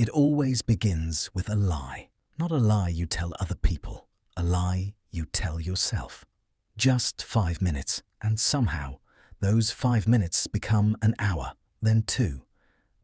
It always begins with a lie. Not a lie you tell other people, a lie you tell yourself. Just 5 minutes, and somehow those 5 minutes become an hour, then 2.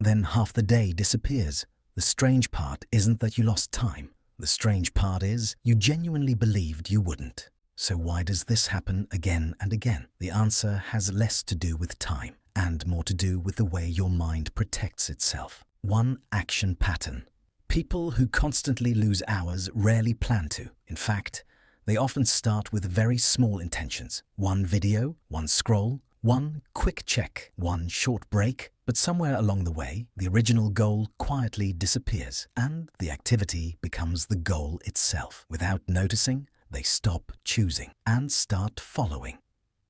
Then half the day disappears. The strange part isn't that you lost time. The strange part is you genuinely believed you wouldn't. So why does this happen again and again? The answer has less to do with time and more to do with the way your mind protects itself. One action pattern. People who constantly lose hours rarely plan to. In fact, they often start with very small intentions. One video, one scroll, one quick check, one short break. But somewhere along the way, the original goal quietly disappears and the activity becomes the goal itself. Without noticing, they stop choosing and start following.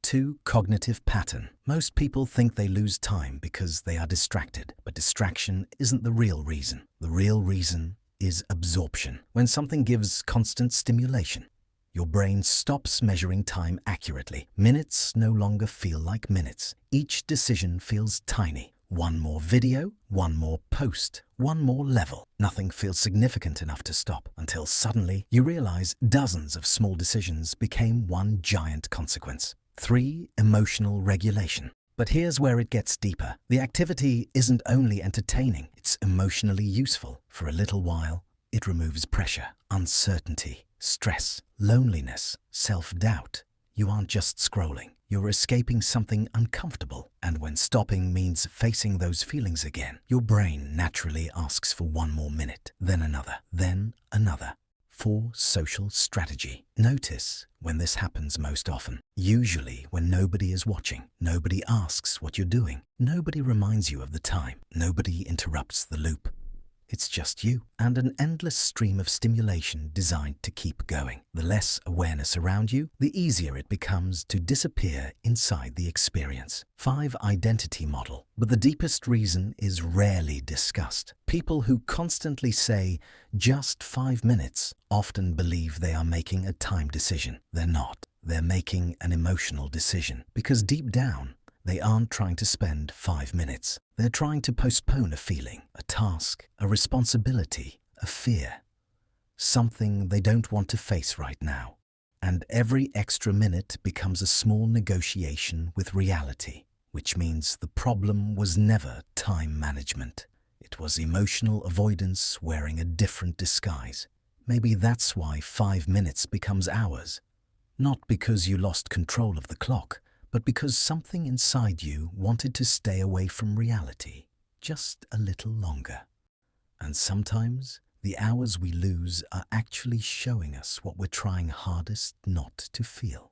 2. Cognitive pattern. Most people think they lose time because they are distracted, but distraction isn't the real reason. The real reason is absorption. When something gives constant stimulation, your brain stops measuring time accurately. Minutes no longer feel like minutes. Each decision feels tiny. One more video, one more post, one more level. Nothing feels significant enough to stop until suddenly you realize dozens of small decisions became one giant consequence. 3. Emotional regulation. But here's where it gets deeper. The activity isn't only entertaining, it's emotionally useful. For a little while, it removes pressure, uncertainty, stress, loneliness, self-doubt. You aren't just scrolling. You're escaping something uncomfortable. And when stopping means facing those feelings again, your brain naturally asks for one more minute, then another, then another. 4. Social strategy. Notice when this happens most often. Usually when nobody is watching, nobody asks what you're doing, nobody reminds you of the time, nobody interrupts the loop. It's just you and an endless stream of stimulation designed to keep going. The less awareness around you, the easier it becomes to disappear inside the experience. 5. Identity model. But the deepest reason is rarely discussed. People who constantly say, just 5 minutes, often believe they are making a time decision. They're not. They're making an emotional decision. Because deep down, they aren't trying to spend 5 minutes. They're trying to postpone a feeling, a task, a responsibility, a fear. Something they don't want to face right now. And every extra minute becomes a small negotiation with reality, which means the problem was never time management. It was emotional avoidance wearing a different disguise. Maybe that's why 5 minutes becomes hours. Not because you lost control of the clock, but because something inside you wanted to stay away from reality just a little longer. And sometimes the hours we lose are actually showing us what we're trying hardest not to feel.